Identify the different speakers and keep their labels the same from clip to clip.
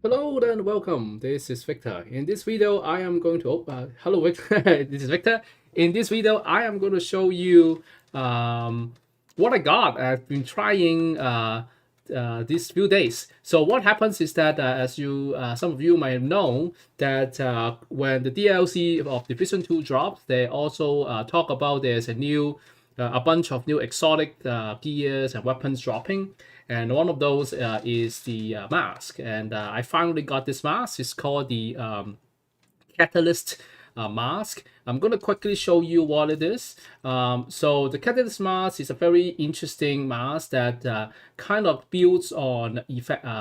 Speaker 1: Hello and welcome. This is Victor. In this video, I am going to. Hello, Victor. This is Victor. In this video, I am going to show you what I got. I've been trying these few days. So what happens is that, as you, some of you might have known, that when the DLC of Division 2 drops, they also talk about there's a bunch of new exotic gears and weapons dropping, and one of those is the mask. And I finally got this mask. It's called the Catalyst mask. I'm going to quickly show you what it is. So the Catalyst mask is a very interesting mask that kind of builds on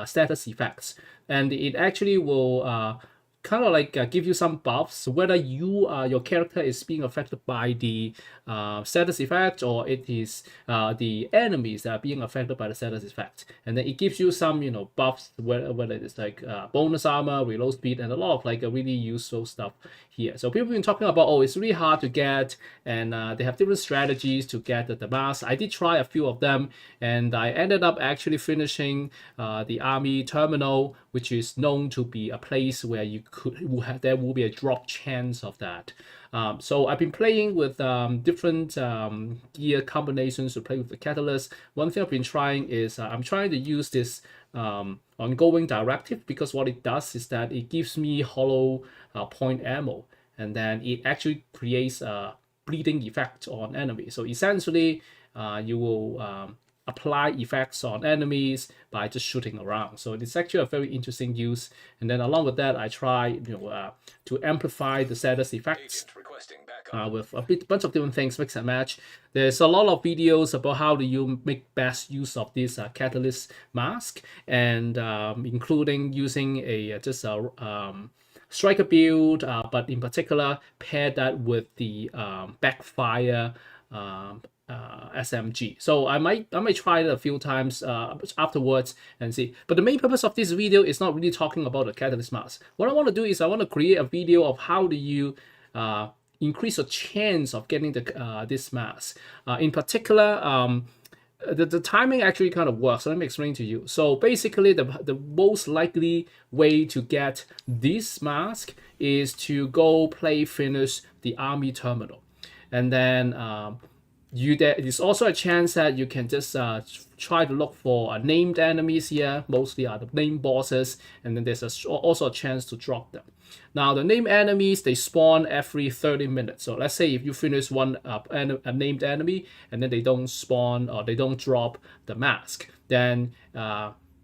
Speaker 1: status effects, and it actually will kind of like give you some buffs whether your character is being affected by the status effect, or it is the enemies that are being affected by the status effect. And then it gives you some buffs, whether it's like bonus armor, reload speed, and a lot of like a really useful stuff here. So people have been talking about, oh, it's really hard to get, and they have different strategies to get the mask. I did try a few of them, and I ended up actually finishing the army terminal, which is known to be a place where there will be a drop chance of that. So I've been playing with different gear combinations to play with the Catalyst. One thing I've been trying is I'm trying to use this ongoing directive, because what it does is that it gives me hollow point ammo, and then it actually creates a bleeding effect on enemies. So essentially, you will apply effects on enemies by just shooting around. So it's actually a very interesting use. And then along with that, I try to amplify the status effects with a bunch of different things, mix and match. There's a lot of videos about how do you make best use of this Catalyst mask, and including using a just a striker build, but in particular pair that with the backfire SMG. So I might try it a few times afterwards and see. But the main purpose of this video is not really talking about the Catalyst mask. What I want to do is I want to create a video of how do you increase the chance of getting this mask. In particular, the timing actually kind of works. So let me explain to you. So basically, the most likely way to get this mask is to go finish the army terminal, and then there is also a chance that you can just try to look for named enemies here. Mostly are the named bosses, and then there's also a chance to drop them. Now the named enemies, they spawn every 30 minutes. So let's say if you finish one a named enemy and then they don't spawn or they don't drop the mask, then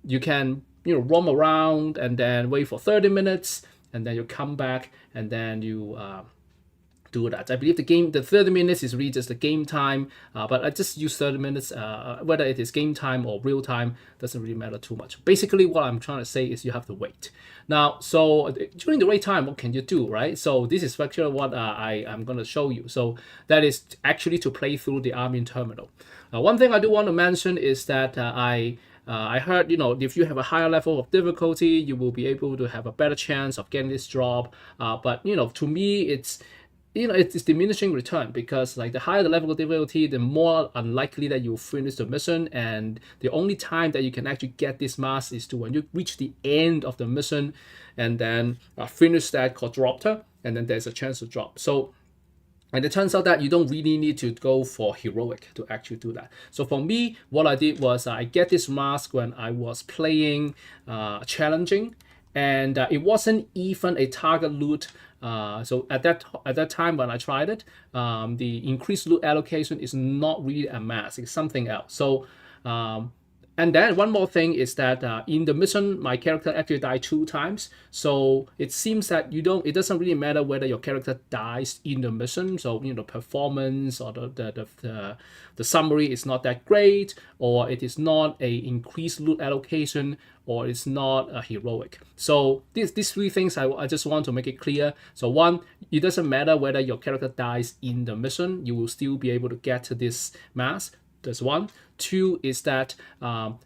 Speaker 1: you can roam around and then wait for 30 minutes, and then you come back, and then you do that. I believe the 30 minutes is really just the game time, but I just use 30 minutes. Whether it is game time or real time doesn't really matter too much. Basically, what I'm trying to say is you have to wait. Now, so during the wait time, what can you do, right? So this is actually what I am going to show you. So that is actually to play through the Armin terminal. One thing I do want to mention is that I heard, if you have a higher level of difficulty, you will be able to have a better chance of getting this drop. But to me, it's diminishing return, because like the higher the level of difficulty, the more unlikely that you'll finish the mission, and the only time that you can actually get this mask is to when you reach the end of the mission, and then finish that quadropter, and then there's a chance to drop. So, and it turns out that you don't really need to go for heroic to actually do that. So for me, what I did was I get this mask when I was playing challenging, and it wasn't even a target loot. So at that time when I tried it, the increased loot allocation is not really a mask; it's something else. So and then one more thing is that in the mission, my character actually died 2 times. So it seems that it doesn't really matter whether your character dies in the mission. So performance or the summary is not that great, or it is not a increased loot allocation, or it's not a heroic. So these 3 things I just want to make it clear. So one, it doesn't matter whether your character dies in the mission, you will still be able to get to this mask. That's one. 2 is that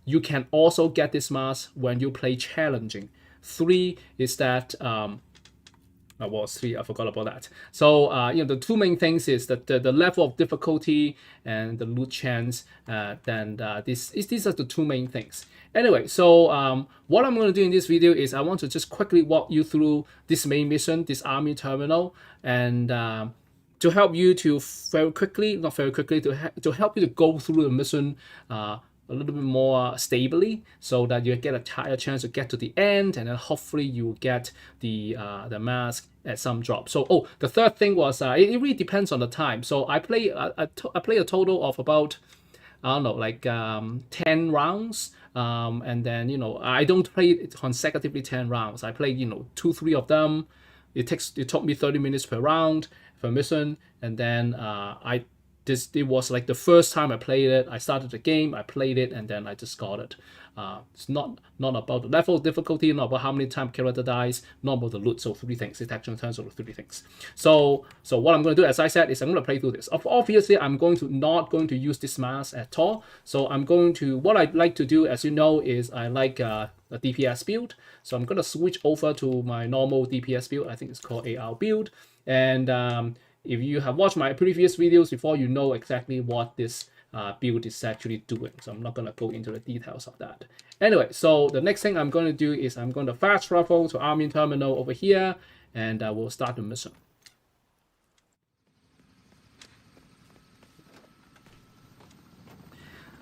Speaker 1: you can also get this mask when you play challenging. 3 is that Wars 3, I forgot about that. So you know, the two main things is that the level of difficulty and the loot chance. These are the two main things. Anyway, so what I'm going to do in this video is I want to just quickly walk you through this main mission, this army terminal, and to help you to very quickly, not very quickly, to help you to go through the mission a little bit more stably, so that you get a higher chance to get to the end, and then hopefully you get the mask at some drop. So the third thing was it really depends on the time. So I play a total of about, I don't know, like 10 rounds. And then, you know, I don't play it consecutively 10 rounds. I play, you know, 2-3 of them. It took me 30 minutes per round for mission, and then it was like the first time I played it. I started the game, I played it, and then I just got it. It's not about the level of difficulty, not about how many times character dies, not about the loot. So 3 things. It actually turns out to 3 things. So what I'm going to do, as I said, is I'm going to play through this. Obviously, I'm not going to use this mask at all. So what I like to do, as you know, is I like a DPS build. So I'm going to switch over to my normal DPS build. I think it's called AR build. And if you have watched my previous videos before, you know exactly what this build is actually doing. So I'm not going to go into the details of that. Anyway, so the next thing I'm going to do is I'm going to fast travel to army terminal over here, and we'll start the mission.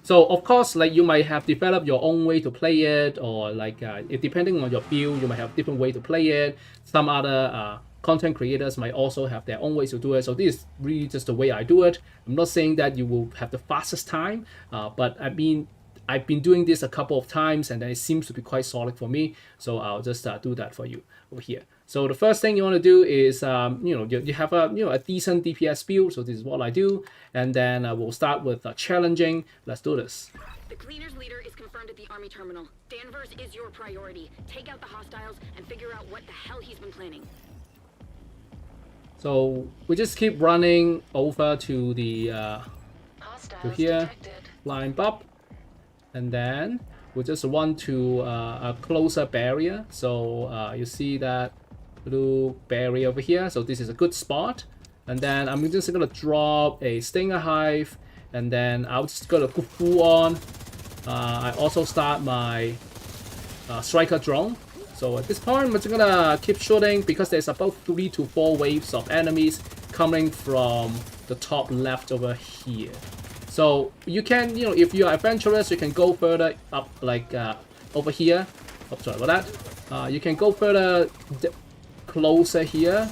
Speaker 1: So of course, like, you might have developed your own way to play it, or like depending on your build, you might have different way to play it. Some other content creators might also have their own ways to do it. So this is really just the way I do it. I'm not saying that you will have the fastest time, but I mean, I've been doing this a couple of times, and then it seems to be quite solid for me. So I'll just do that for you over here. So the first thing you want to do is, you know, you have a decent DPS build. So this is what I do, and then we'll start with challenging. Let's do this.
Speaker 2: The Cleaners leader is confirmed at the army terminal. Danvers is your priority. Take out the hostiles and figure out what the hell he's been planning.
Speaker 1: So we just keep running over to the to here, line up, and then we just run to a closer barrier. So you see that little barrier over here. So this is a good spot. And then I'm just gonna drop a Stinger Hive, and then I'm just gonna go full on. I also start my Striker drone. So at this point, I'm just gonna keep shooting because there's about 3 to 4 waves of enemies coming from the top left over here. So you can, you know, if you're adventurous, you can go further up, like over here. Oh, sorry about that. You can go further closer here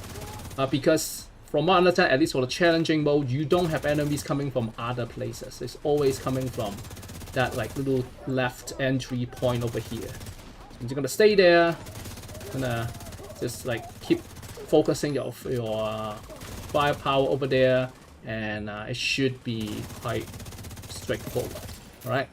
Speaker 1: because from what I understand, at least for the challenging mode, you don't have enemies coming from other places. It's always coming from that like little left entry point over here. You're gonna stay there, gonna just like keep focusing your firepower over there, and it should be quite straightforward. All right.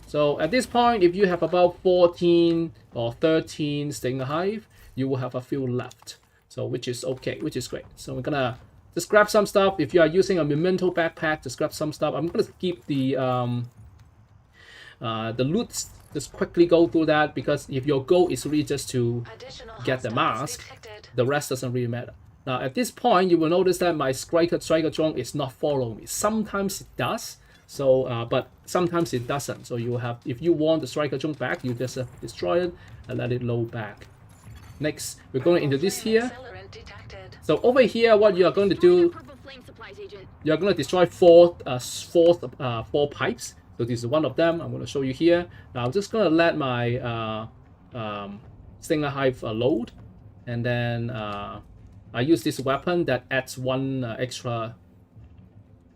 Speaker 1: So at this point, if you have about 14 or 13 Stinger Hive, you will have a few left. So which is okay, which is great. So we're gonna just grab some stuff. If you are using a Memento backpack, just grab some stuff. I'm gonna keep the loot. Just quickly go through that, because if your goal is really just to get the mask, the rest doesn't really matter. Now at this point, you will notice that my Striker drone is not following me. Sometimes it does, so but sometimes it doesn't. So you have, if you want the Striker drone back, you just destroy it and let it load back. Next, we're going into this here. So over here, what you are going to do, you are going to destroy four pipes. So this is one of them. I'm going to show you here. Now I'm just going to let my Stinger Hive load, and then I use this weapon that adds 1 extra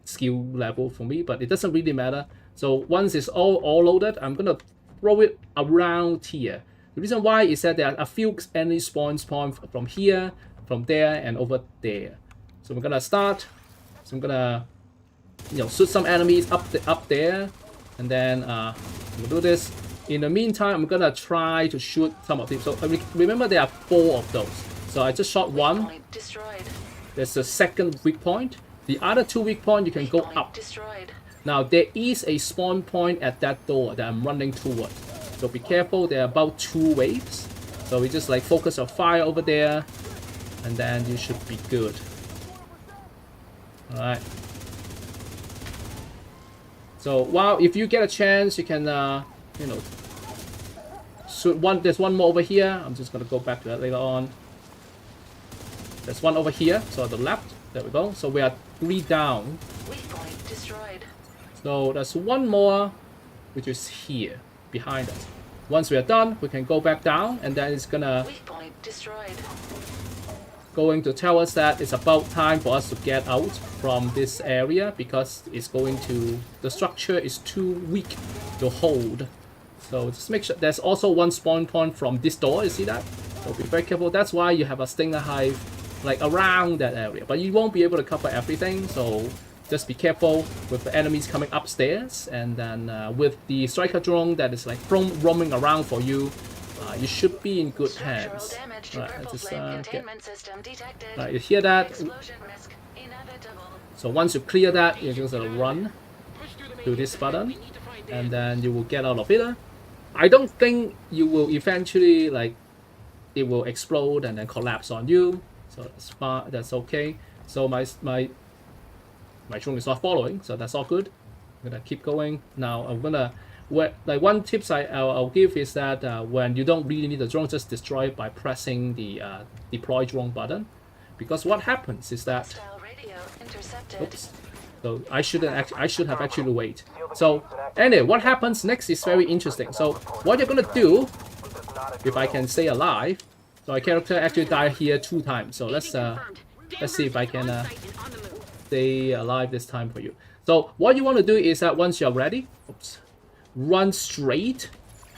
Speaker 1: skill level for me, but it doesn't really matter. So once it's all loaded, I'm going to throw it around here. The reason why is that there are a few enemy spawn points from here, from there, and over there. So we're gonna start. So I'm gonna, you know, shoot some enemies up there, and then we'll do this. In the meantime, I'm gonna try to shoot some of them. So remember, there are 4 of those. So I just shot 1. There's the second weak point. The other 2 weak points, you can go up. Now there is a spawn point at that door that I'm running toward. So be careful, there are about 2 waves. So we just like focus our fire over there. and then you should be good. All right. So while if you get a chance, you can you know, there's one more over here. I'm just gonna go back to that later on. There's one over here, so on the left. There we go. So we are 3 down.
Speaker 3: Weak point destroyed.
Speaker 1: So there's one more, which is here behind us. Once we are done, we can go back down, and then it's gonna
Speaker 3: Weak point destroyed.
Speaker 1: going to tell us that it's about time for us to get out from this area because it's going to, the structure is too weak to hold. So just make sure there's also one spawn point from this door, you see that? So be very careful. That's why you have a stinger hive like around that area, but you won't be able to cover everything, so just be careful with the enemies coming upstairs, and then with the striker drone that is like roaming around for you, you should be in good hands.
Speaker 3: Damage to
Speaker 1: Right,
Speaker 3: purple
Speaker 1: just,
Speaker 3: flame containment system detected.
Speaker 1: right, you hear that?
Speaker 3: Explosion risk inevitable.
Speaker 1: So once you clear that, you're just gonna run to this button, and then you will get out of it. I don't think you will eventually like it will explode and then collapse on you. So that's fine. That's okay. So my drone is not following, so that's all good. I'm gonna keep going. Now I'm gonna like one tips I'll give is that when you don't really need the drone, just destroy it by pressing the deploy drone button, because what happens is that
Speaker 3: Hostile radio intercepted.
Speaker 1: oops, so I should have actually wait. So anyway, what happens next is very interesting. So what you're gonna do, if I can stay alive, so my character actually died here 2 times. So let's see if I can stay alive this time for you. So what you want to do is that once you're ready, oops, run straight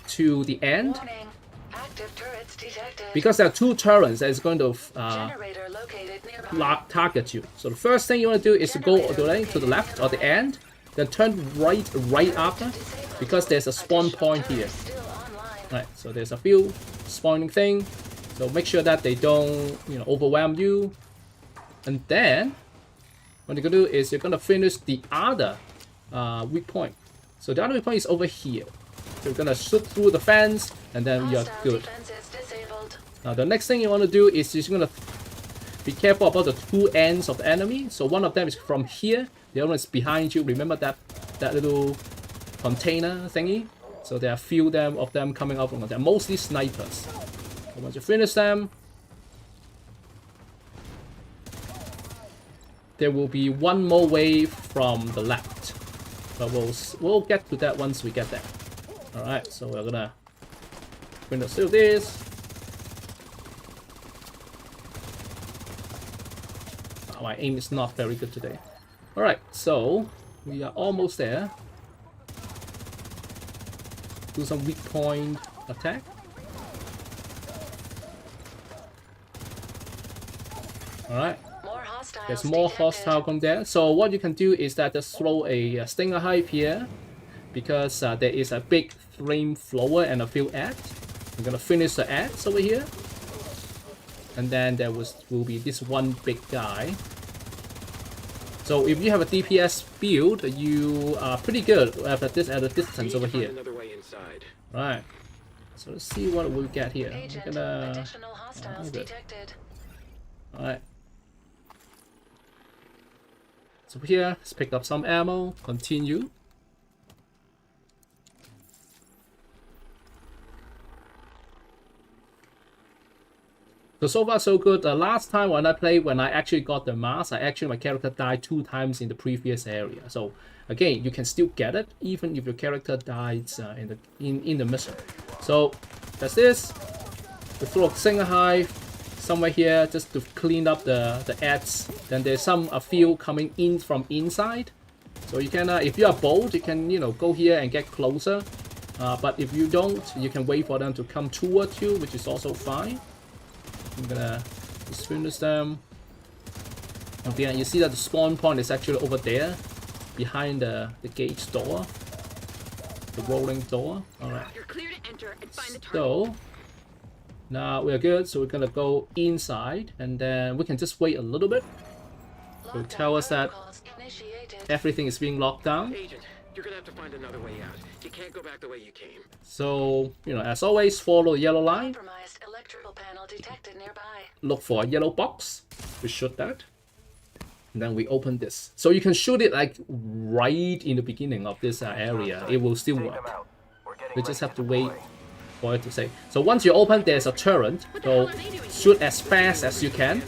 Speaker 1: to the end,
Speaker 3: Warning. Active turrets detected.
Speaker 1: because there are 2 turrets that is going to
Speaker 3: Generator located nearby.
Speaker 1: target you. So the first thing you want to do is to go to the left or the end, then turn right after, because there's a spawn point here.
Speaker 3: Still online.
Speaker 1: Right, so there's a few spawning thing, so make sure that they don't, you know, overwhelm you. And then what you're gonna do is you're gonna finish the other weak point. So the other weak point is over here. So you're gonna shoot through the fence, and then you're
Speaker 3: Hostile
Speaker 1: good.
Speaker 3: defenses disabled.
Speaker 1: Now the next thing you want to do is you're gonna be careful about the 2 ends of the enemy. So one of them is from here, the other one is behind you. Remember that little container thingy? So there are few of them coming out from there. Mostly snipers. So once you finish them, there will be one more wave from the left. But we'll get to that once we get there. Alright, so we're gonna seal this. Oh, my aim is not very good today. Alright, so we are almost there. Do some weak point attack. Alright,
Speaker 3: More hostiles
Speaker 1: there's more
Speaker 3: detected.
Speaker 1: hostile from there. So what you can do is that just throw a stinger hive here, because there is a big flamethrower and a few ads. I'm gonna finish the ads over here, and then there will be this one big guy. So if you have a DPS build, you are pretty good at a distance over here.
Speaker 4: Another way inside.
Speaker 1: Right. So let's see what we'll get here.
Speaker 3: Agent,
Speaker 1: We're gonna.
Speaker 3: additional hostiles
Speaker 1: good.
Speaker 3: detected.
Speaker 1: Alright. So here, let's pick up some ammo. Continue. So far so good. The last time when I actually got the mask, my character died 2 times in the previous area. So again, you can still get it even if your character dies in the mission. So that's this. We throw a single hive somewhere here just to clean up the ads. Then there's a few coming in from inside. So you can, if you are bold, you can, you know, go here and get closer. But if you don't, you can wait for them to come towards you, which is also fine. I'm gonna just finish them. Okay, and you see that the spawn point is actually over there, behind the gate door, the rolling door. All right.
Speaker 2: You're clear to enter and find the target.
Speaker 1: So now we're good. So we're gonna go inside, and then we can just wait a little bit. So
Speaker 3: Lockdown
Speaker 1: tell us that
Speaker 3: protocols initiated.
Speaker 1: everything is being locked down.
Speaker 4: Agent, you're gonna have to find another way out. You can't go back the way you came.
Speaker 1: So, you know, as always, follow the yellow line.
Speaker 3: Compromised electrical electrical panel detected nearby.
Speaker 1: look for a yellow box. We shoot that. And then we open this. So you can shoot it like right in the beginning of this area. It will still work. We just have to wait for it to say. So once you open, there's a turret. So shoot as fast as you can.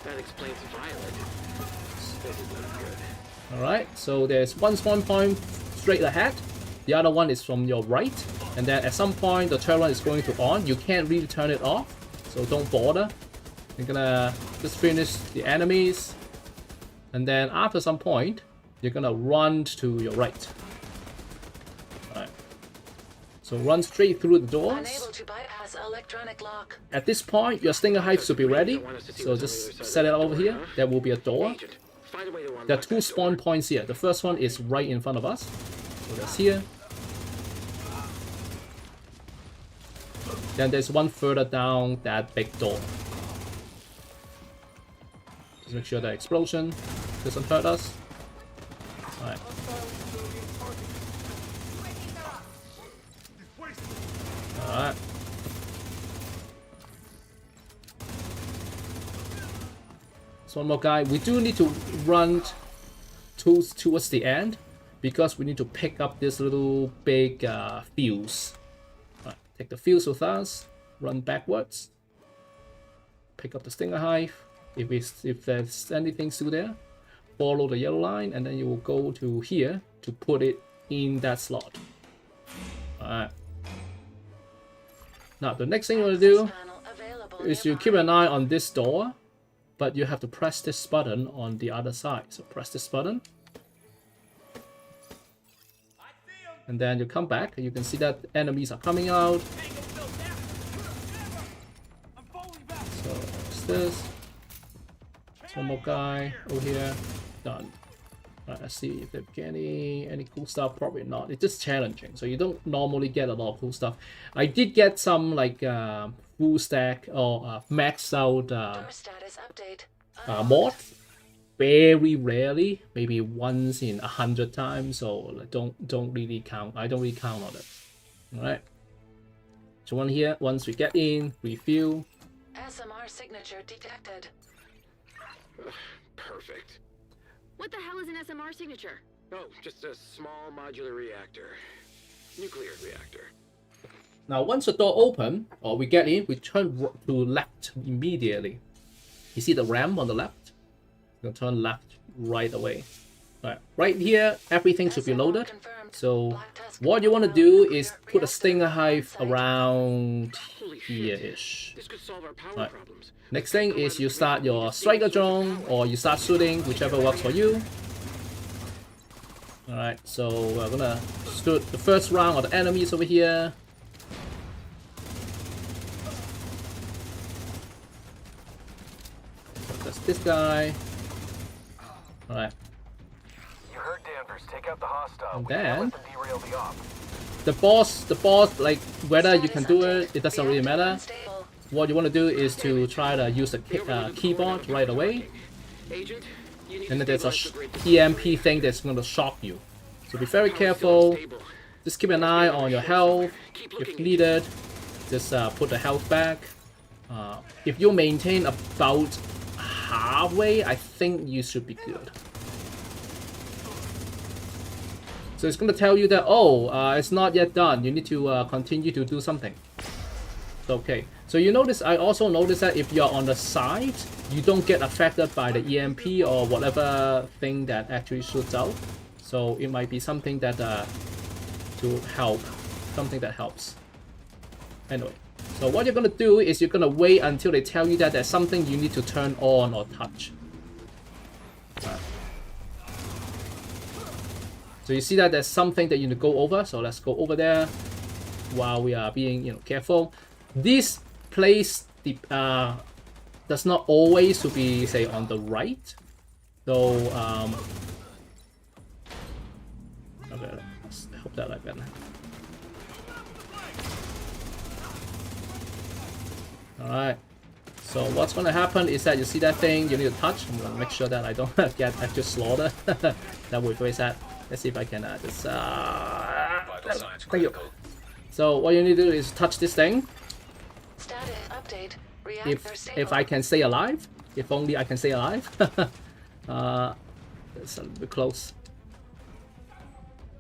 Speaker 4: That explains Violet. This is not good.
Speaker 1: Alright, so there's one spawn point straight ahead. The other one is from your right. And then at some point, the turret is going to on. You can't really turn it off. So don't bother. You're gonna just finish the enemies. And then after some point, you're gonna run to your right. Alright. So run straight through the doors.
Speaker 3: Unable to bypass electronic lock.
Speaker 1: At this point, your Stinger Hive should be ready. So just set it over here. There will be a door.
Speaker 4: Agent, find a way to unlock
Speaker 1: There are
Speaker 4: that
Speaker 1: two
Speaker 4: door.
Speaker 1: spawn points here. The first one is right in front of us. So that's here. Then there's one further down that big door. Just make sure the explosion doesn't hurt us. Alright. Alright. So one more guy. We do need to run towards the end because we need to pick up this little big fuse. Alright, take the fuse with us. Run backwards. Pick up the Stinger Hive. If there's anything still there, follow the yellow line, and then you will go to here to put it in that slot. Alright. Now the next thing you want to do
Speaker 3: Panel available
Speaker 1: is you
Speaker 3: nearby.
Speaker 1: keep an eye on this door, but you have to press this button on the other side. So press this button. And then you come back, and you can see that enemies are coming out. So it's this. One more guy over here. Done. Right, let's see if they get any cool stuff. Probably not. It's just challenging, so you don't normally get a lot of cool stuff. I did get some like full stack or maxed out
Speaker 3: Door status update.
Speaker 1: mods. Very rarely, maybe once in 100 times. So like, don't really count. I don't really count on it. All right. So one here. Once we get in, refuel.
Speaker 3: SMR signature detected.
Speaker 4: Perfect.
Speaker 2: What the hell is an SMR signature?
Speaker 4: Oh, just a small modular reactor. Nuclear reactor.
Speaker 1: Now, once the door open or we get in, we turn to left immediately. You see the ramp on the left? You're gonna turn left right away. Right here, everything should be loaded. So what you want to do is put a Stinger Hive around
Speaker 4: Holy shit.
Speaker 1: here-ish.
Speaker 4: This could solve our power
Speaker 1: Right.
Speaker 4: problems.
Speaker 1: Next thing is you start your striker drone or you start shooting, whichever works for you. Alright, so we're gonna shoot the first round of the enemies over here. That's this guy. Alright.
Speaker 5: You heard Danvers. Take out the hostile.
Speaker 1: And
Speaker 5: We can't
Speaker 1: then-
Speaker 5: let them derail the op.
Speaker 1: The boss, like whether you can do it, it doesn't really matter.
Speaker 3: Unstable.
Speaker 1: What you want to do is to try to use the keyboard right away.
Speaker 4: Agent, you need
Speaker 1: And then
Speaker 4: to
Speaker 1: there's a
Speaker 4: stabilize the grid.
Speaker 1: EMP thing that's going to shock you. So be very careful.
Speaker 4: Stable.
Speaker 1: Just keep an eye on your health. If needed, just put the health back. If you maintain about halfway, I think you should be good. So it's going to tell you that, oh, it's not yet done. You need to continue to do something. Okay. So you notice, I also noticed that if you're on the side, you don't get affected by the EMP or whatever thing that actually shoots out. So it might be something that to help, something that helps. Anyway, so what you're gonna do is you're gonna wait until they tell you that there's something you need to turn on or touch. Alright. So you see that there's something that you need to go over. So let's go over there while we are being, careful. This place does not always to be, say, on the right. So okay, let's hope that like that. All right. So what's going to happen is that you see that thing, you need to touch. I'm going to make sure that I don't get actual slaughter. That would be very sad. Let's see if I can just. Thank you. So what you need to do is touch this thing.
Speaker 3: Status update. Reactor
Speaker 1: if I can stay alive. If only I can stay alive. It's a little bit close.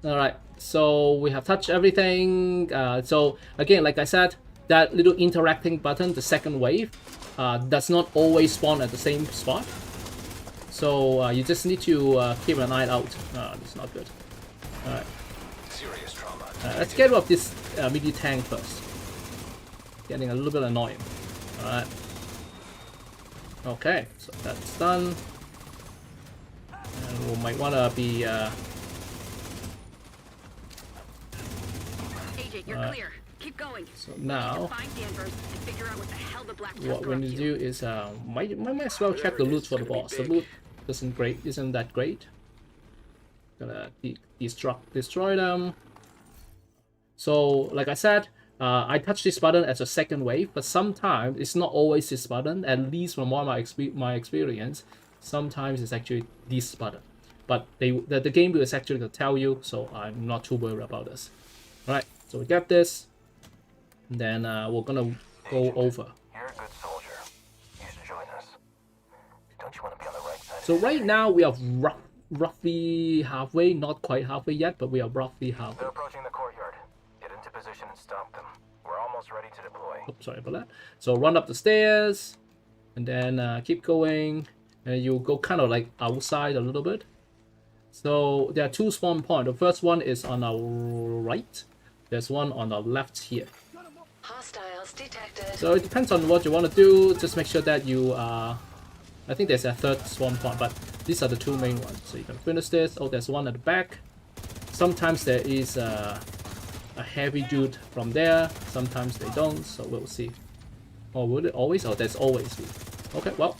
Speaker 1: All right, so we have touched everything. So again, like I said, that little interacting button, the second wave, does not always spawn at the same spot. So you just need to keep an eye out. It's not good. All right.
Speaker 5: Serious trauma.
Speaker 1: Let's get rid of this midi tank first. Getting a little bit annoying. All right. Okay, so that's done. And we might wanna be.
Speaker 2: Agent, you're clear. Keep going.
Speaker 1: So
Speaker 2: We need
Speaker 1: now,
Speaker 2: to find Danvers and figure out what the hell the Black
Speaker 1: what
Speaker 2: Tusk
Speaker 1: we
Speaker 2: are up
Speaker 1: need to
Speaker 2: to.
Speaker 1: do is might as well check the loot for the boss. The loot isn't that great. Gonna destroy them. So like I said, I touched this button as a second wave, but sometimes it's not always this button. At least from what my experience, sometimes it's actually this button. But the game is actually gonna tell you, so I'm not too worried about this. All right, so we get this. Then we're gonna go over.
Speaker 5: You're a good soldier. You should join us. Don't you want to be on the right side?
Speaker 1: So right now we are roughly halfway, not quite halfway yet, but we are roughly halfway.
Speaker 5: They're approaching the courtyard. Get into position and stop them. We're almost ready to deploy.
Speaker 1: Oops, sorry about that. So run up the stairs, and then keep going, and you go kind of like outside a little bit. So there are two spawn points. The first one is on our right. There's one on our left here.
Speaker 3: Hostiles detected.
Speaker 1: So it depends on what you want to do. Just make sure that you I think there's a third spawn point, but these are the two main ones. So you can finish this. Oh, there's one at the back. Sometimes there is a heavy dude from there. Sometimes they don't. So we'll see. Or would it always? Oh, there's always. Okay, well.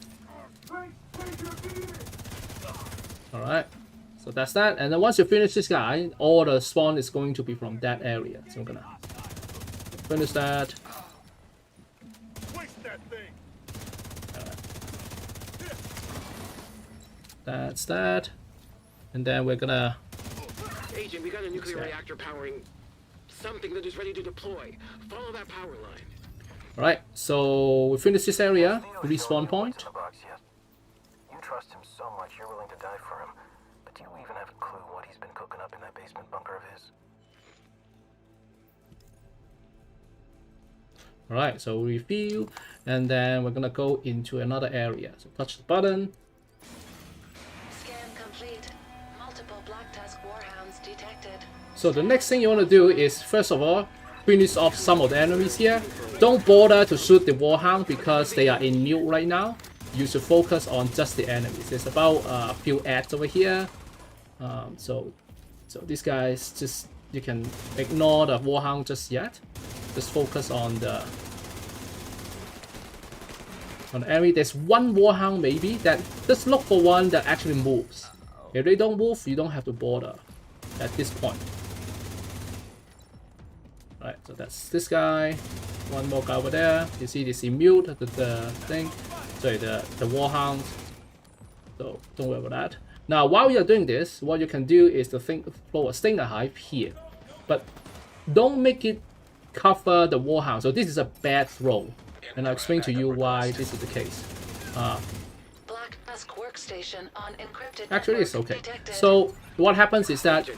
Speaker 1: All right. So that's that. And then once you finish this guy, all the spawn is going to be from that area. So I'm gonna finish that. That's that. And then we're gonna.
Speaker 4: Agent, we got a nuclear reactor powering something that is ready to deploy. Follow that power line.
Speaker 1: Alright, so we finish this area. Respawn point.
Speaker 5: What's in the box yet? You trust him so much you're willing to die for him. But do you even have a clue what he's been cooking up in that basement bunker of his?
Speaker 1: Alright, so refill, and then we're gonna go into another area. So touch the button.
Speaker 3: Scan complete. Multiple Black Tusk warhounds detected.
Speaker 1: So the next thing you want to do is, first of all, finish off some of the enemies here. Don't bother to shoot the warhound because they are in mute right now. You should focus on just the enemies. There's about a few ads over here. So these guys, just you can ignore the warhound just yet. Just focus on the enemy. There's one warhound maybe that just look for one that actually moves. If they don't move, you don't have to bother at this point. Right, so that's this guy. One more guy over there. You see this immune, the thing. Sorry, the warhound. So don't worry about that. Now, while you're doing this, what you can do is to throw a stinger hive here, but don't make it cover the warhound. So this is a bad throw, and I'll explain to you why this is the case.
Speaker 3: Black Tusk workstation on encrypted.
Speaker 1: Actually, it's
Speaker 3: network
Speaker 1: okay.
Speaker 3: detected.
Speaker 1: So what happens is that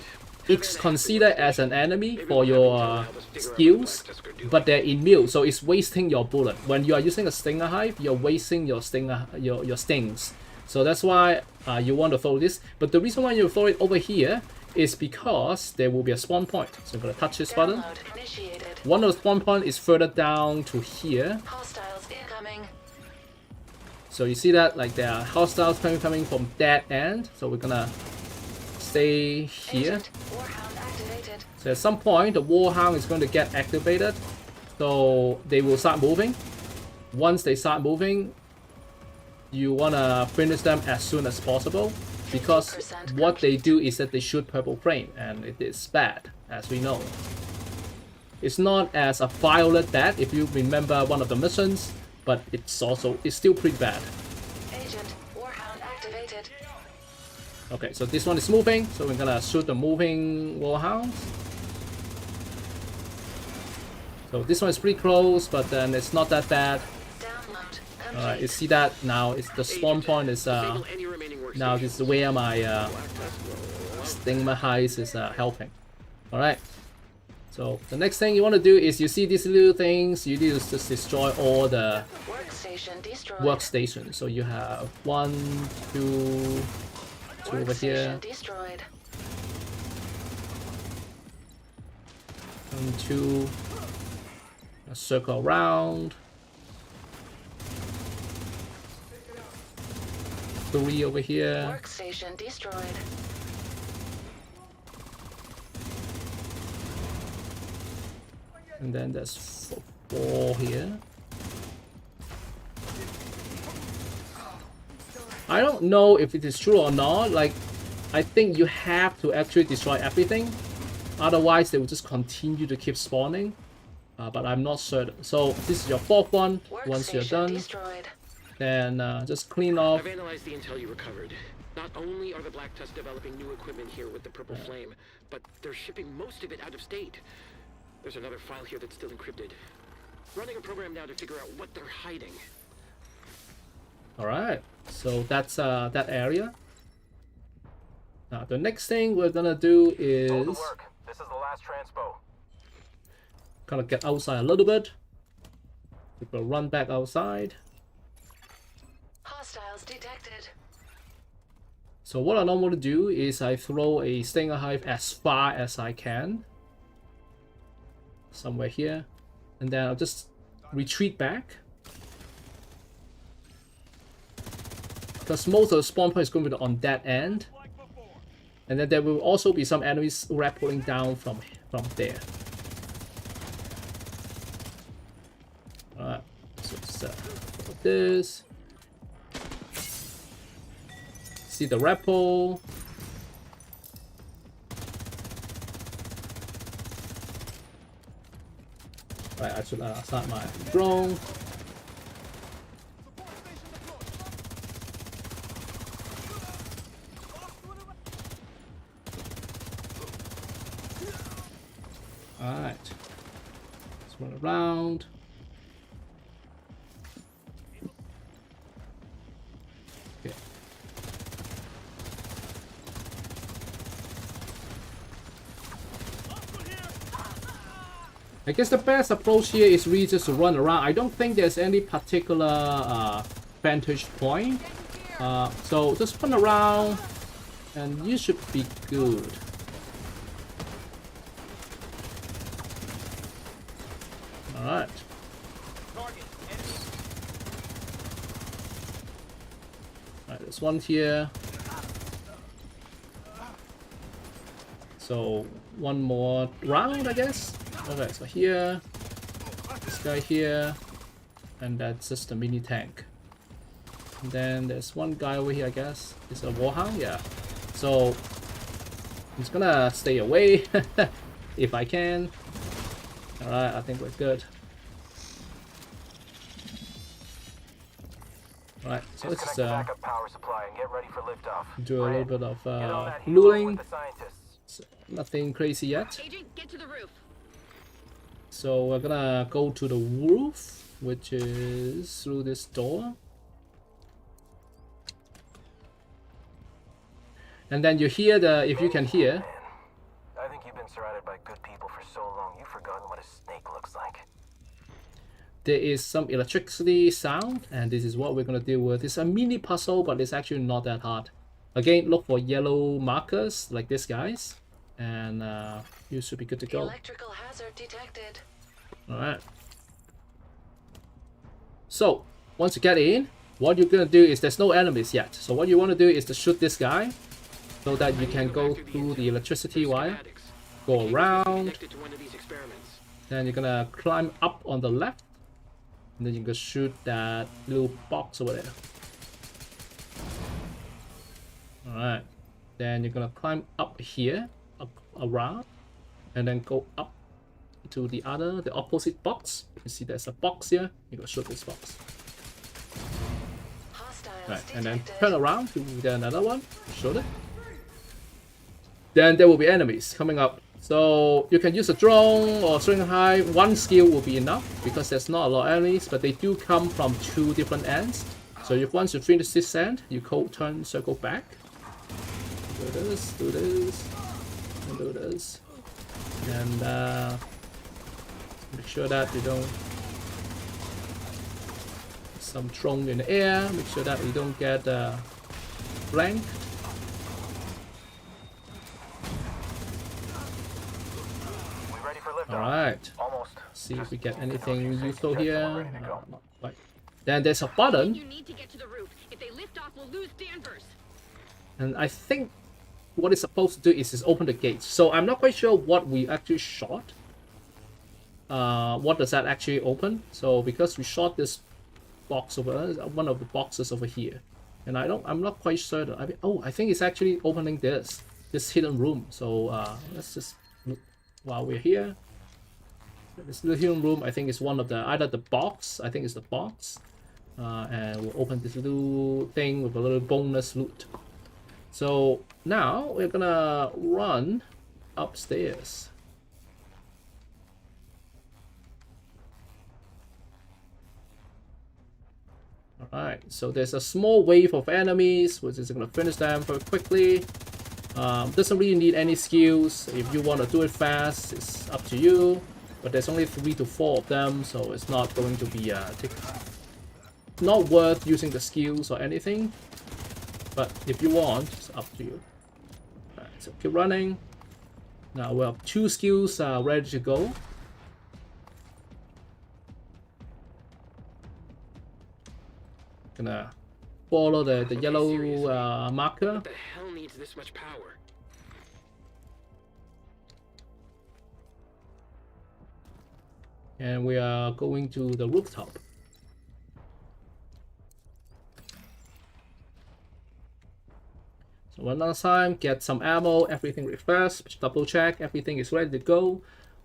Speaker 1: it's considered as an enemy for your skills, but they're immune, so it's wasting your bullet. When you are using a stinger hive, you're wasting your your stings. So that's why you want to throw this. But the reason why you throw it over here is because there will be a spawn point. So I'm gonna touch this button.
Speaker 3: Download initiated.
Speaker 1: One of the spawn point is further down to here.
Speaker 3: Hostiles incoming.
Speaker 1: So you see that like there are hostiles coming from that end. So we're gonna stay here.
Speaker 3: Agent, warhound activated.
Speaker 1: So at some point the warhound is going to get activated. So they will start moving. Once they start moving, you wanna finish them as soon as possible, because
Speaker 3: 50%
Speaker 1: what they do is that they shoot purple flame, and it is bad, as we know. It's not as a violet bad if you remember one of the missions, but it's still pretty bad.
Speaker 3: Agent, warhound activated.
Speaker 1: Okay, so this one is moving, so we're gonna shoot the moving warhounds. So this one is pretty close, but then it's not that bad.
Speaker 3: complete.
Speaker 1: All right, you see that now? It's the spawn point is
Speaker 4: Disable any remaining workstations.
Speaker 1: now this is where my
Speaker 4: Black test will-
Speaker 1: Stigma Heist is helping. All right. So the next thing you want to do is you see these little things. You need to just destroy all the
Speaker 3: Workstation destroyed.
Speaker 1: workstations. So you have 1, 2, 2 over here,
Speaker 3: Workstation destroyed.
Speaker 1: 1, 2. A circle around. 3 over here.
Speaker 3: Workstation destroyed.
Speaker 1: And then there's 4 here. I don't know if it is true or not. Like, I think you have to actually destroy everything. Otherwise, they will just continue to keep spawning. But I'm not certain. So this is your 4th one. Once you're
Speaker 3: Workstation
Speaker 1: done,
Speaker 3: destroyed.
Speaker 1: then just clean off.
Speaker 4: I've analyzed the intel you recovered. Not only are the Black Tusk developing new equipment here with the Purple Flame, but they're shipping most of it out of state. There's another file here that's still encrypted. Running a program now to figure out what they're hiding.
Speaker 1: All right. So that's that area. Now the next thing we're gonna do is
Speaker 5: Hold the work. This is the last transpo.
Speaker 1: kind of get outside a little bit. We'll run back outside.
Speaker 3: Hostiles detected.
Speaker 1: So what I normally do is I throw a Stinger Hive as far as I can. Somewhere here. And then I'll just retreat back. Because most of the spawn point is going to be on that end. And then there will also be some enemies rappelling down from there. Alright, so set this. See the rappel. Right, I should start my drone. Alright. Let's run around. Okay. I guess the best approach here is really just to run around. I don't think there's any particular vantage point. So just run around and you should be good. Alright. Alright, there's one here. So one more round, I guess. Okay, so here, this guy here, and that's just a mini tank. And then there's one guy over here, I guess. It's a warhound, yeah. So I'm just gonna stay away if I can. Alright, I think we're good. Alright, so let's
Speaker 5: Disconnect
Speaker 1: just
Speaker 5: the backup power supply and get ready for liftoff.
Speaker 1: do a little
Speaker 5: Brand,
Speaker 1: bit of
Speaker 5: get on that helo
Speaker 1: looting.
Speaker 5: with the scientists.
Speaker 1: Nothing crazy yet.
Speaker 2: Agent, get to the roof.
Speaker 1: So we're gonna go to the roof, which is through this door. And then you hear the, if you can hear,
Speaker 5: Man, I think you've been surrounded by good people for so long, you've forgotten what a snake looks like.
Speaker 1: there is some electricity sound, and this is what we're gonna deal with. It's a mini puzzle, but it's actually not that hard. Again, look for yellow markers like this, guys, and you should be good to go.
Speaker 3: Electrical hazard detected.
Speaker 1: Alright. So, once you get in, what you're gonna do is there's no enemies yet. So what you want to do is to shoot this guy so that you can go through the electricity wire, go around,
Speaker 4: Connected to one of these experiments.
Speaker 1: then you're gonna climb up on the left, and then you can shoot that little box over there. Alright. Then you're gonna climb up here, up around, and then go up to the opposite box. You see there's a box here, you go shoot this box.
Speaker 3: Hostiles
Speaker 1: Right,
Speaker 3: detected.
Speaker 1: and then turn around to the another one, shoot it. Then there will be enemies coming up So you can use a drone or string high. One skill will be enough because there's not a lot of enemies, but they do come from 2 different ends. So if once you finish this end, you turn circle back. Do this, and do this, and make sure that you don't some drone in the air. Make sure that you don't get blanked. Alright, see if we get anything useful here. Not quite. Then there's a button,
Speaker 2: You need to get to the roof. If they lift off, we'll lose Danvers.
Speaker 1: and I think what it's supposed to do is open the gates. So I'm not quite sure what we actually shot. What does that actually open? So because we shot this box over, one of the boxes over here, and I'm not quite certain. I mean, oh, I think it's actually opening this hidden room. So let's just look while we're here. This little hidden room, I think, is one of the either the box. I think it's the box, and we'll open this little thing with a little bonus loot. So now we're gonna run upstairs. Alright, so there's a small wave of enemies, which is gonna finish them very quickly. Doesn't really need any skills. If you want to do it fast, it's up to you. But there's only 3 to 4 of them, so it's not going to be not worth using the skills or anything. But if you want, it's up to you. Alright, so keep running. Now we have 2 skills ready to go. Gonna follow the yellow marker.
Speaker 4: What the hell needs this much power?
Speaker 1: And we are going to the rooftop. So one last time, get some ammo, everything refreshed, double check, everything is ready to go.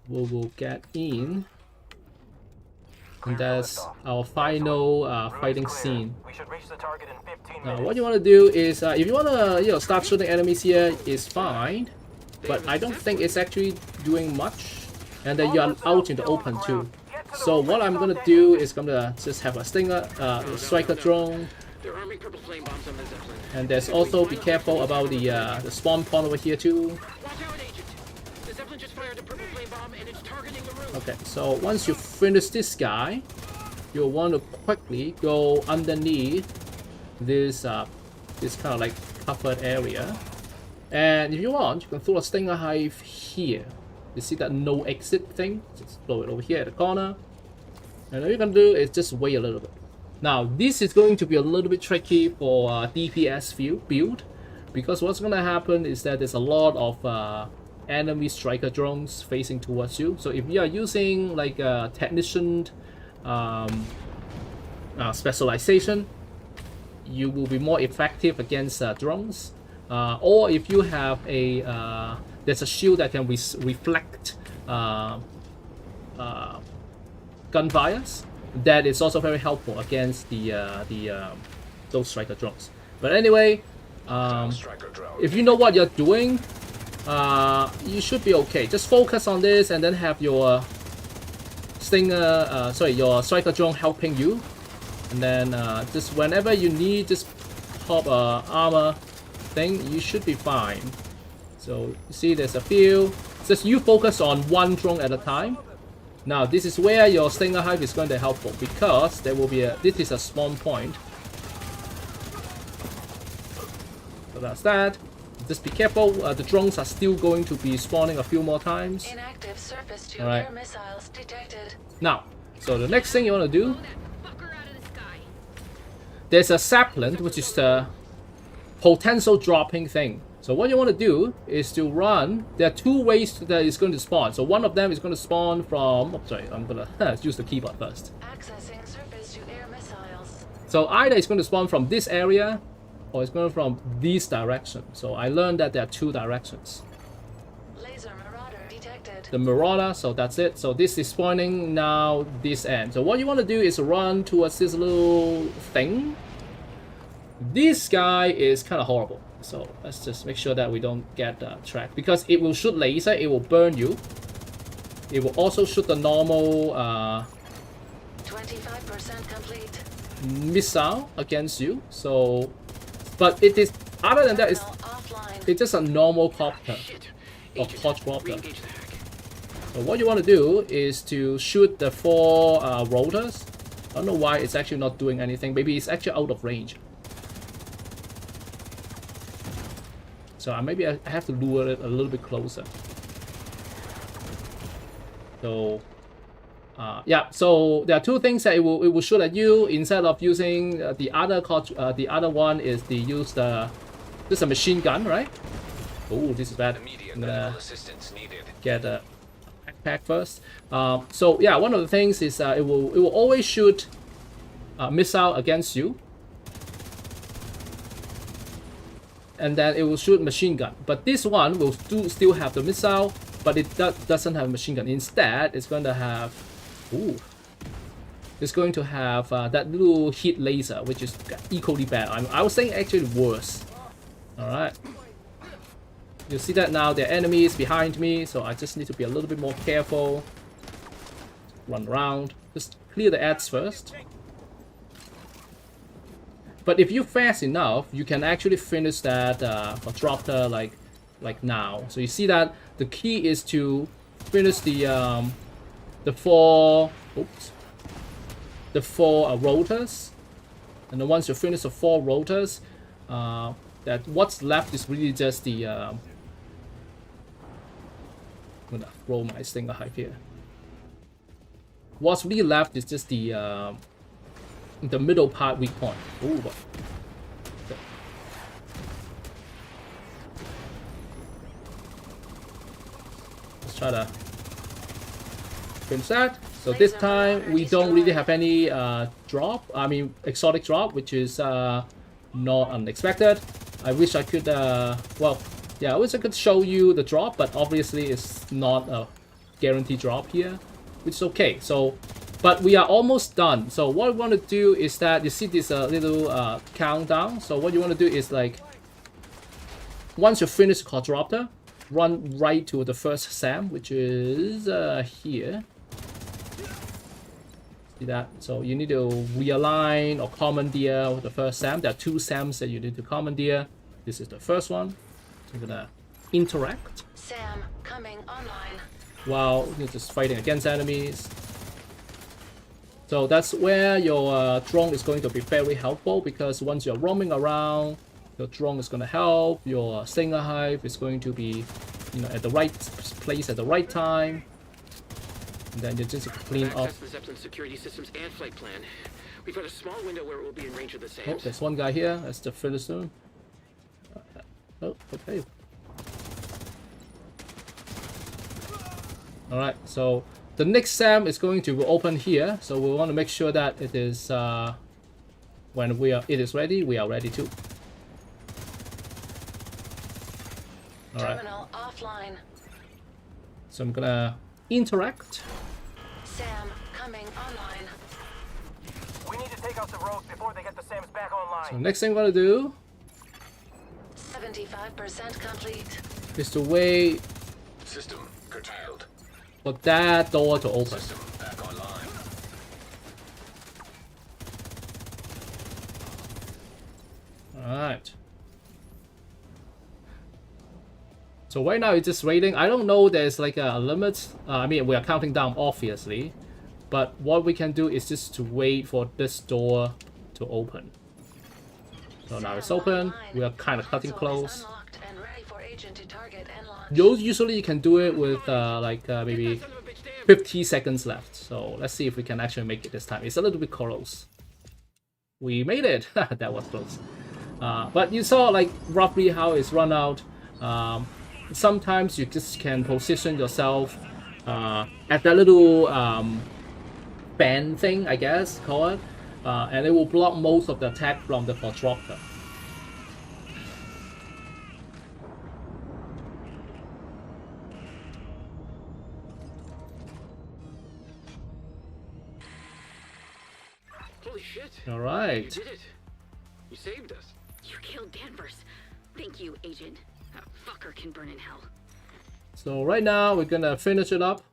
Speaker 1: We will get in. And that's our final fighting scene.
Speaker 5: We should reach the target in 15
Speaker 1: Now,
Speaker 5: minutes.
Speaker 1: what you want to do is, if you want to, start shooting enemies here, is fine. But I don't think it's actually doing much. And then you're out in the open too. So what I'm gonna do is gonna just have a stinger, striker drone.
Speaker 4: They're arming purple flame bombs on the Zeppelin.
Speaker 1: And there's also be careful about the spawn point over here too.
Speaker 4: Watch out, Agent! The Zeppelin just fired a purple flame bomb and it's targeting the roof.
Speaker 1: Okay, so once you finish this guy, you'll want to quickly go underneath this this kind of like covered area. And if you want, you can throw a stinger hive here. You see that no exit thing? Just throw it over here at the corner. And all you're gonna do is just wait a little bit. Now, this is going to be a little bit tricky for DPS build, because what's gonna happen is that there's a lot of enemy striker drones facing towards you. So if you are using like a technician specialization, you will be more effective against drones. Or if you have a there's a shield that can reflect gunfires, that is also very helpful against those striker drones. But anyway, if you know what you're doing, you should be okay. Just focus on this and then have your your striker drone helping you. And then just whenever you need, just pop armor thing, you should be fine. So you see there's a few. Just you focus on one drone at a time. Now this is where your stinger hive is going to be helpful, because there will be this is a spawn point. So that's that. Just be careful, the drones are still going to be spawning a few more times.
Speaker 3: Inactive surface to
Speaker 1: Alright.
Speaker 3: air missiles detected.
Speaker 1: Now, so the next thing you want to do,
Speaker 2: Blow that fucker out of the sky.
Speaker 1: there's a sapling, which is the potential dropping thing. So what you want to do is to run. There are 2 ways that it's going to spawn. So one of them is going to spawn from. Oh, sorry, I'm gonna use the keyboard first.
Speaker 3: Accessing surface to air missiles.
Speaker 1: So either it's going to spawn from this area, or it's going from this direction. So I learned that there are 2 directions.
Speaker 3: Laser marauder detected.
Speaker 1: The Marauder, so that's it. So this is spawning now this end. So what you want to do is run towards this little thing. This guy is kind of horrible. So let's just make sure that we don't get tracked, because it will shoot laser, it will burn you. It will also shoot the normal
Speaker 3: 25% complete.
Speaker 1: missile against you. So, but it is, other than that,
Speaker 3: Terminal offline.
Speaker 1: it's just a normal copter
Speaker 4: Shit.
Speaker 1: or
Speaker 4: Agent,
Speaker 1: quadcopter.
Speaker 4: re-engage the hack.
Speaker 1: So what you want to do is to shoot the 4 rotors. I don't know why it's actually not doing anything. Maybe it's actually out of range. So maybe I have to lure it a little bit closer. So yeah, so there are 2 things that it will shoot at you instead of using the other one is the this is a machine gun, right? Oh, this is bad.
Speaker 6: Immediate
Speaker 1: I'm gonna
Speaker 6: medical assistance needed.
Speaker 1: get a backpack first. So yeah, one of the things is it will always shoot a missile against you, and then it will shoot machine gun. But this one will still have the missile, but it doesn't have machine gun. Instead, it's going to have it's going to have that little heat laser, which is equally bad. I was saying actually worse. All right. You see that now, there are enemies behind me, so I just need to be a little bit more careful. Run around. Just clear the ads first. But if you're fast enough, you can actually finish that quadcopter like now. So you see that the key is to finish the 4 rotors, and then once you finish the 4 rotors, that what's left is really just the I'm gonna roll my stinger hive here. What's really left is just the middle part weak point. Ooh, okay. Let's try to finish that. So this time we don't really have any drop. I mean exotic drop, which is not unexpected. I wish I could well, yeah, I wish I could show you the drop, but obviously it's not a guaranteed drop here, which is okay. So, but we are almost done. So what we want to do is that you see this little countdown. So what you want to do is like, once you finish quadcopter, run right to the first SAM, which is here. See that? So you need to realign or commandeer the first SAM. There are 2 SAMs that you need to commandeer. This is the first one. So I'm gonna interact
Speaker 3: SAM coming online.
Speaker 1: while you're just fighting against enemies. So that's where your drone is going to be very helpful, because once you're roaming around, your drone is going to help. Your stinger hive is going to be, you know, at the right place at the right time. And then you just clean up.
Speaker 4: Access the Zeppelin security systems and flight plan. We've got a small window where it will be in range of the
Speaker 1: Oh,
Speaker 4: SAMs.
Speaker 1: there's one guy here. That's the finish soon. Oh, okay. All right. So the next SAM is going to open here. So we want to make sure that it is when it is ready, we are ready too. All right.
Speaker 3: Terminal offline.
Speaker 1: So I'm gonna interact.
Speaker 3: SAM coming online.
Speaker 5: We need to take out the rogues before they get the SAMs back online.
Speaker 1: So next thing I'm gonna do
Speaker 3: 75% complete.
Speaker 1: is to wait
Speaker 6: System curtailed.
Speaker 1: for that door to open.
Speaker 6: System back online.
Speaker 1: Alright. So right now it's just waiting. I don't know there's like a limit. I mean, we are counting down obviously. But what we can do is just to wait for this door to open. So now it's open. We are kind of cutting
Speaker 3: Console is
Speaker 1: close.
Speaker 3: unlocked and ready for agent to target and launch.
Speaker 1: Usually you can do it with maybe 50 seconds left. So let's see if we can actually make it this time. It's a little bit close. We made it. That was close. But you saw like roughly how it's run out. Sometimes you just can position yourself at that little band thing, I guess, call it. And it will block most of the attack from the quadcopter.
Speaker 4: Holy shit.
Speaker 1: All
Speaker 4: You
Speaker 1: right.
Speaker 4: did it. You saved us.
Speaker 2: You killed Danvers. Thank you, Agent. That fucker can burn in hell.
Speaker 1: So right now we're gonna finish it up.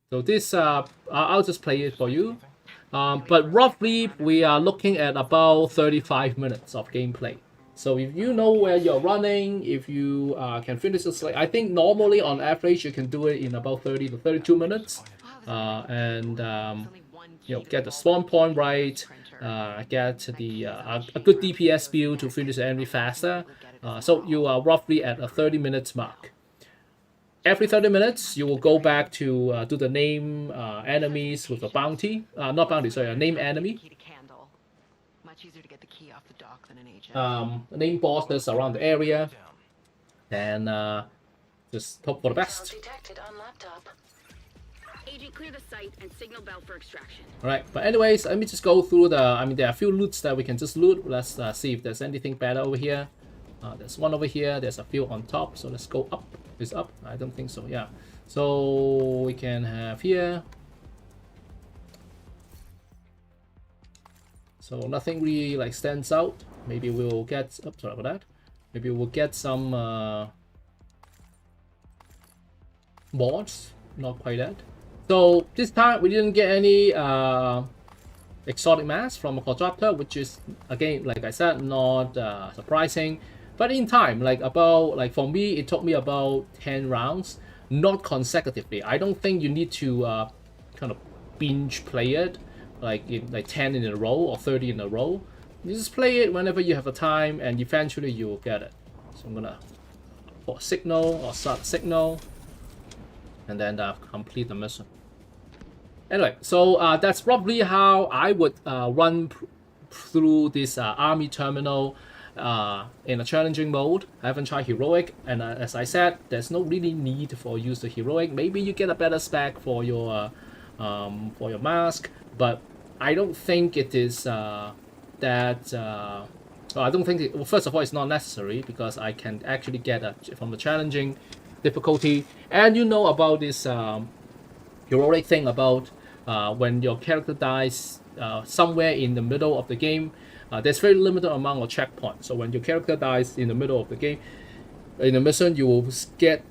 Speaker 1: So this I'll just play it for you. But roughly we are looking at about 35 minutes of gameplay. So if you know where you're running, if you can finish this, like I think normally on average you can do it in about 30 to 32 minutes, and you know, get the spawn point right, get the a good DPS build to finish the enemy faster. So you are roughly at a 30 minutes mark. Every 30 minutes, you will go back to do the name enemies with a bounty. Not bounty, sorry, a name enemy.
Speaker 7: Key to Candle. Much easier to get the key off the dock than an agent.
Speaker 1: Name bosses around the area. And just hope for the best.
Speaker 3: Detected on laptop.
Speaker 2: Agent, clear the site and signal Bell for extraction.
Speaker 1: Alright, but anyways, let me just go through the... I mean, there are a few loots that we can just loot. Let's see if there's anything better over here. There's one over here. There's a few on top. So let's go up. Is up? I don't think so. Yeah. So we can have here. So nothing really like stands out. Maybe we'll get. Oh, sorry about that. Maybe we'll get some mods. Not quite that. So this time we didn't get any exotic mask from a quadruptor, which is again, like I said, not surprising. But in time, like for me, it took me about 10 rounds, not consecutively. I don't think you need to kind of binge play it, like 10 in a row or 30 in a row. You just play it whenever you have the time, and eventually you will get it. So I'm gonna for signal or start signal, and then complete the mission. Anyway, so that's probably how I would run through this army terminal. In a challenging mode. I haven't tried heroic, and as I said, there's no really need for use the heroic. Maybe you get a better spec for your mask, but I don't think it is I don't think it, well, first of all, it's not necessary because I can actually get from the challenging difficulty. And you know about this heroic thing about when your character dies somewhere in the middle of the game. There's very limited amount of checkpoints. So when your character dies in the middle of the game, in the mission, you will get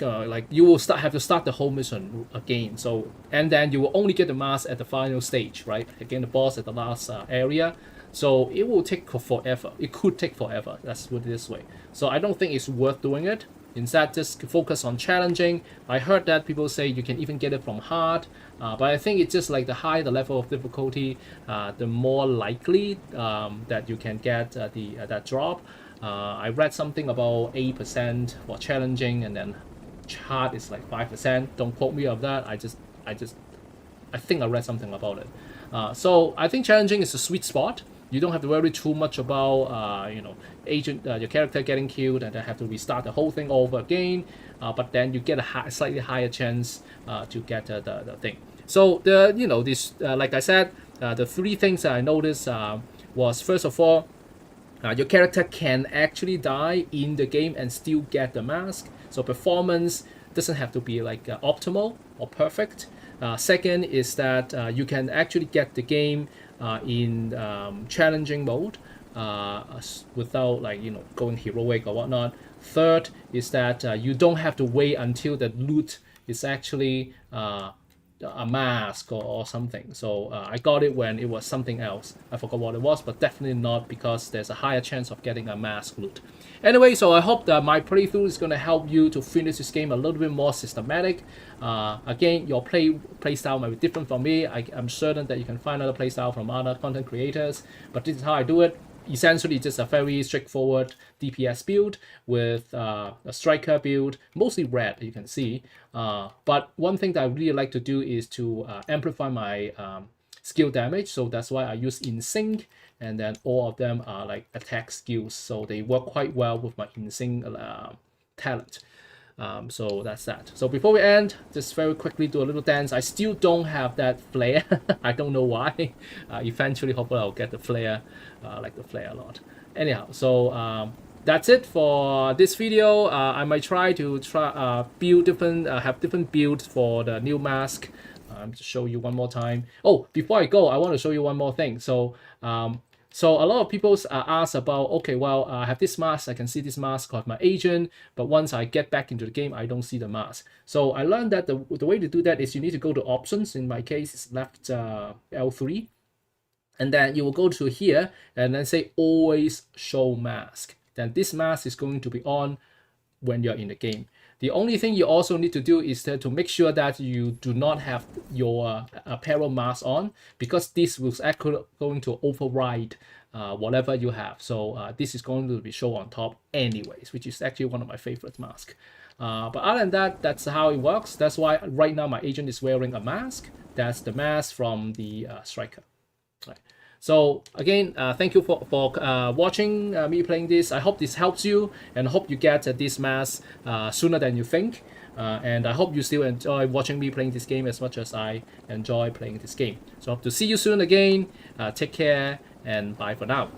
Speaker 1: like you will have to start the whole mission again. So and then you will only get the mask at the final stage, right? Again, the boss at the last area. So it will take forever. It could take forever. Let's put it this way. So I don't think it's worth doing it. Instead, just focus on challenging. I heard that people say you can even get it from hard, but I think it's just like the higher the level of difficulty, the more likely that you can get that drop. I read something about 8% for challenging, and then hard is like 5%. Don't quote me on that. I think I read something about it. So I think challenging is a sweet spot. You don't have to worry too much about your character getting killed and then have to restart the whole thing over again. But then you get a slightly higher chance to get the thing. So like I said, the three things that I noticed was, first of all, your character can actually die in the game and still get the mask. So performance doesn't have to be like optimal or perfect. Second is that you can actually get the game in challenging mode without going heroic or whatnot. Third is that you don't have to wait until the loot is actually a mask or something. So I got it when it was something else. I forgot what it was, but definitely not because there's a higher chance of getting a mask loot. Anyway, so I hope that my playthrough is going to help you to finish this game a little bit more systematic. Again, your playstyle might be different from me. I'm certain that you can find other playstyle from other content creators, but this is how I do it. Essentially just a very straightforward DPS build with a striker build, mostly red, you can see. But one thing that I really like to do is to amplify my skill damage. So that's why I use In Sync, and then all of them are like attack skills. So they work quite well with my In Sync talent. So that's that. So before we end, just very quickly do a little dance. I still don't have that flare. I don't know why. Eventually, hopefully I'll get the flare. I like the flare a lot. Anyhow, so that's it for this video. I might try to build different, have different builds for the new mask. To show you one more time. Oh, before I go, I want to show you one more thing. So So a lot of people ask about, okay, well, I have this mask, I can see this mask of my agent, but once I get back into the game, I don't see the mask. So I learned that the way to do that is you need to go to options. In my case, it's left L3. And then you will go to here and then say always show mask. Then this mask is going to be on when you're in the game. The only thing you also need to do is to make sure that you do not have your apparel mask on, because this was actually going to override whatever you have. So this is going to be shown on top anyways, which is actually one of my favorite masks. But other than that, that's how it works. That's why right now my agent is wearing a mask. That's the mask from the Striker. Right. So again, thank you for watching me playing this. I hope this helps you, and hope you get this mask sooner than you think. And I hope you still enjoy watching me playing this game as much as I enjoy playing this game. So I hope to see you soon again. Take care, and bye for now.